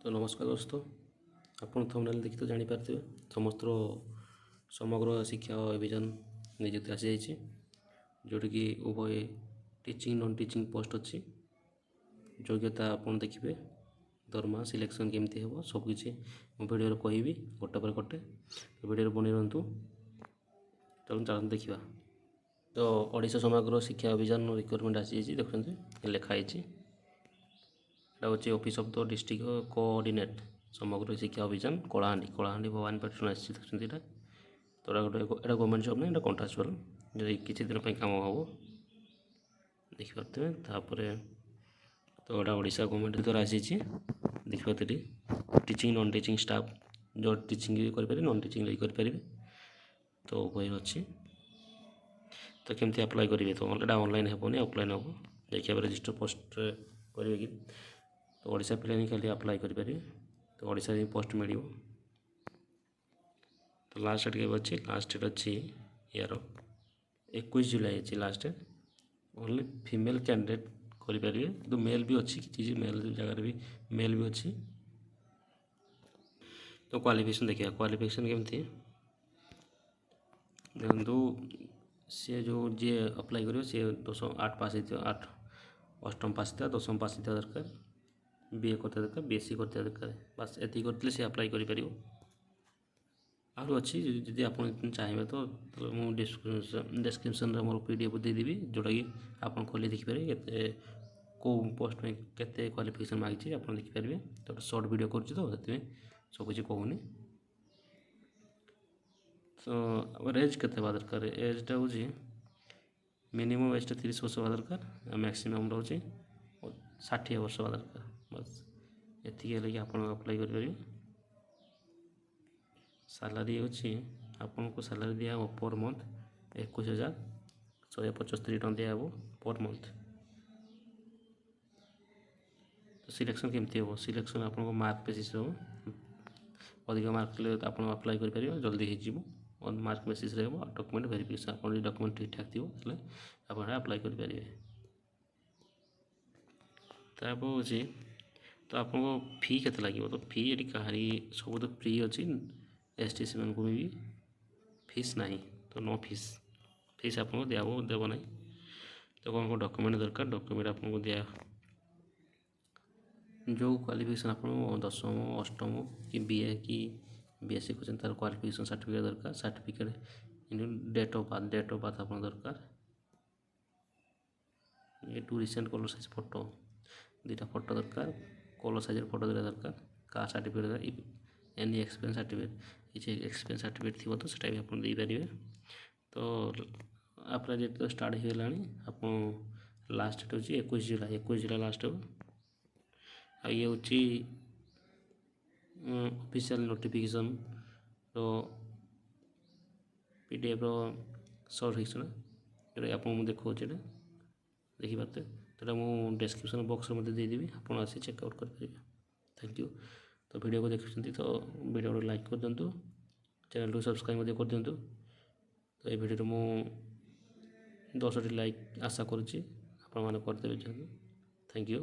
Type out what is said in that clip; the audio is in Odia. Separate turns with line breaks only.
तो नमस्कार दोस्तों, ଆପଣ ଥମ୍ବନେଲ୍ ଦେଖି ତ ଜାଣିପାରିଥିବେ ସମସ୍ତର ସମଗ୍ର ଶିକ୍ଷା ଅଭିଯାନ ନିଯୁକ୍ତି ଆସିଯାଇଛି, ଯେଉଁଠିକି ଉଭୟ ଟିଚିଂ ନନ୍ ଟିଚିଂ ପୋଷ୍ଟ ଅଛି। ଯୋଗ୍ୟତା ଆପଣ ଦେଖିବେ, ଦରମା ସିଲେକ୍ସନ୍ କେମିତି ହେବ ସବୁକିଛି ମୁଁ ଭିଡ଼ିଓରେ କହିବି ଗୋଟେ ପରେ ଗୋଟେ। ଭିଡ଼ିଓରେ ବନେଇ ରୁହନ୍ତୁ। ଚାଲନ୍ତୁ ଦେଖିବା। ତ ଓଡ଼ିଶା ସମଗ୍ର ଶିକ୍ଷା ଅଭିଯାନ ରିକ୍ରୁଟମେଣ୍ଟ ଆସିଯାଇଛି। ଦେଖନ୍ତୁ ଲେଖା ହେଇଛି, এটা হচ্ছে office of the district coordinate সমগ্র শিক্ষা অভিযান কଳାହାଣ୍ଡି ଭବାନୀପାଟଣା ଆସିଛି। ଦେଖୁଛନ୍ତି ଏଇଟା ତ ଏଇଟା ଗଭର୍ଣ୍ଣମେଣ୍ଟ ଜବ୍ ନାହିଁ, ଏଇଟା କଣ୍ଟ୍ରାକ୍ଚୁଆଲ୍, ଯଦି କିଛି ଦିନ ପାଇଁ କାମ ହେବ ଦେଖିପାରୁଥିବେ। ତାପରେ ତ ଏଇଟା ଓଡ଼ିଶା ଗଭର୍ଣ୍ଣମେଣ୍ଟ ଦ୍ୱାରା ଆସିଛି। ଦେଖିପାରୁଥିବେ ଟିଚିଂ ନନ୍ ଟିଚିଂ ଷ୍ଟାଫ୍, ଯେଉଁ ଟିଚିଂ ବି କରିପାରିବେ ନନ୍ ଟିଚିଂ ବି କରିପାରିବେ, ତ ଉଭୟ ଅଛି। ତ କେମିତି ଆପ୍ଲାଏ କରିବେ? ତ ଏଇଟା ଅନଲାଇନ୍ ହେବନି, ଅଫଲାଇନ୍ ହେବ। ଦେଖିବା ରେଜିଷ୍ଟର ପୋଷ୍ଟରେ କରିବେ କି ତ ଓଡ଼ିଶା ପିଲା ହିଁ ଖାଲି ଆପ୍ଲାଏ କରିପାରିବେ। ତ ଓଡ଼ିଶାରେ ହିଁ ପୋଷ୍ଟ ମିଳିବ। ତ ଲାଷ୍ଟ ଡେଟ୍ କେବେ ଅଛି? ଲାଷ୍ଟ ଡେଟ୍ ଅଛି ୟାର 21 ଜୁଲାଇ ଅଛି last date. Only female candidate କରିପାରିବେ, କିନ୍ତୁ ମେଲ୍ ବି ଅଛି, କିଛି ମେଲ୍ ଜାଗାରେ ବି ମେଲ୍ ବି ଅଛି। ତ କ୍ୱାଲିଫିକେସନ୍ ଦେଖିବା, କ୍ୱାଲିଫିକେସନ୍ କେମିତି ଦେଖନ୍ତୁ। ସିଏ ଯେଉଁ ଯିଏ ଆପ୍ଲାଏ କରିବ ସିଏ 8 ପାସ୍ ହେଇଥିବ, 8ମ ପାସ୍ ହେଇଥିବା, 10ମ ପାସ୍ ହେଇଥିବା ଦରକାର, BA କରିଥିବା ଦରକାର, BSc କରିଥିବା ଦରକାର। ବାସ୍ ଏତିକି କରିଥିଲେ ସେ ଆପ୍ଲାଏ କରିପାରିବ। ଆହୁରି ଅଛି, ଯଦି ଆପଣ ଚାହିଁବେ ତ ମୁଁ ଡେସ୍କ୍ରିପସନ୍ରେ ମୋର PDF ଦେଇଦେବି, ଯେଉଁଟାକି ଆପଣ ଖୋଲି ଦେଖିପାରିବେ କେତେ କେଉଁ ପୋଷ୍ଟ ପାଇଁ କେତେ କ୍ୱାଲିଫିକେସନ୍ ମାଗିଛି ଆପଣ ଦେଖିପାରିବେ। ତ ସର୍ଟ ଭିଡ଼ିଓ କରୁଛି ତ ସେଥିପାଇଁ ସବୁକିଛି କହୁନି। ତ ଆମର ଏଜ୍ କେତେ ହେବା ଦରକାର? ଏଜ୍ଟା ହେଉଛି ମିନିମମ୍ ଏଜ୍ଟା 30 ବର୍ଷ ହେବା ଦରକାର, ଆଉ ମ୍ୟାକ୍ସିମମ୍ ରହୁଛି 60 ବର୍ଷ ହେବା ଦରକାର। ବାସ୍ ଏତିକି ହେଲେ କି ଆପଣ ଆପ୍ଲାଏ କରିପାରିବେ। ସାଲାରୀ ହେଉଛି ଆପଣଙ୍କୁ ସାଲାରୀ ଦିଆହେବ ପର୍ ମନ୍ଥ 21,175 ଟଙ୍କା ଦିଆହେବ ପର୍ ମନ୍ଥ। ତ ସିଲେକ୍ସନ୍ କେମିତି ହେବ? ସିଲେକ୍ସନ୍ ଆପଣଙ୍କ ମାର୍କ ବେସିସ୍ରେ ହେବ। ଅଧିକ ମାର୍କ ହେଲେ ଆପଣ ଆପ୍ଲାଏ କରିପାରିବେ, ଜଲ୍ଦି ହେଇଯିବ। ମାର୍କ ବେସିସ୍ରେ ହେବ। ଡକ୍ୟୁମେଣ୍ଟ ଭେରିଫିକେସନ୍, ଆପଣ ଯଦି ଡକ୍ୟୁମେଣ୍ଟ ଠିକ୍ଠାକ୍ ଥିବ ତାହେଲେ ଆପଣ ଆପ୍ଲାଏ କରିପାରିବେ। ତାପରେ ହେଉଛି ତ ଆପଣଙ୍କ ଫି କେତେ ଲାଗିବ? ତ ଫି ଏଠି କାହାରି ସବୁ ତ ଫ୍ରି ଅଛି, ST ସେମାନଙ୍କୁ ବି ଫିସ୍ ନାହିଁ, ତ ନୋ ଫିସ୍ ଆପଣଙ୍କୁ ଦେବ ନାହିଁ। ତ କ'ଣ ଡକ୍ୟୁମେଣ୍ଟ ଦରକାର? ଡକ୍ୟୁମେଣ୍ଟ ଆପଣଙ୍କୁ ଯେଉଁ କ୍ୱାଲିଫିକେସନ୍ ଆପଣ 10ମ 8ମ କି BA କି BSc କରିଛନ୍ତି ତାର କ୍ୱାଲିଫିକେସନ୍ ସାର୍ଟିଫିକେଟ୍ ଦରକାର। ସାର୍ଟିଫିକେଟ୍ ଡେଟ୍ ଅଫ୍ ବାର୍ଥ ଆପଣ ଦରକାର। Two recent colour size photo, 2ଟା ଫଟୋ ଦରକାର। କଲର୍ ସାଇଜ୍ର ଫଟୋ ଦେବା ଦରକାର। କାଷ୍ଟ ସାର୍ଟିଫିକେଟ୍ ଦରକାର। ଏନି ଏକ୍ସପେରିଏନ୍ସ ସାର୍ଟିଫିକେଟ୍, କିଛି ଏକ୍ସପେରିଏନ୍ସ ସାର୍ଟିଫିକେଟ୍ ଥିବ ତ ସେଟା ବି ଆପଣ ଦେଇପାରିବେ। ତ ଆପ୍ଲାଏ ଡେଟ୍ ତ ଷ୍ଟାର୍ଟ ହେଇଗଲାଣି। ଆପଣ ଲାଷ୍ଟ ଡେଟ୍ ହେଉଛି 21 ଜୁଲାଇ ଲାଷ୍ଟ ହେବ। ଆଉ ଇଏ ହେଉଛି ଅଫିସିଆଲ୍ ନୋଟିଫିକେସନ୍ର PDFର ସର୍ଟ ହେଇଛି ନା, ଯେଉଁଟା ଆପଣଙ୍କୁ ମୁଁ ଦେଖାଉଛି, ଏଇଟା ଦେଖିପାରୁଥିବେ। ତ ଏଇଟା ମୁଁ ଡେସ୍କ୍ରିପସନ୍ ବକ୍ସରେ ମଧ୍ୟ ଦେଇଦେବି, ଆପଣ ଆସି ଚେକ୍ଆଉଟ୍ କରିପାରିବେ। Thank you. ତ ଭିଡ଼ିଓକୁ ଦେଖୁଛନ୍ତି ତ ଭିଡ଼ିଓକୁ ଲାଇକ୍ କରିଦିଅନ୍ତୁ, ଚ୍ୟାନେଲକୁ ସବସ୍କ୍ରାଇବ୍ ମଧ୍ୟ କରିଦିଅନ୍ତୁ। ତ এই ଭିଡ଼ିଓରେ ମୁଁ 10ଟି ଲାଇକ୍ ଆଶା କରୁଛି, ଆପଣମାନେ କରିଦେବେ। Thank you.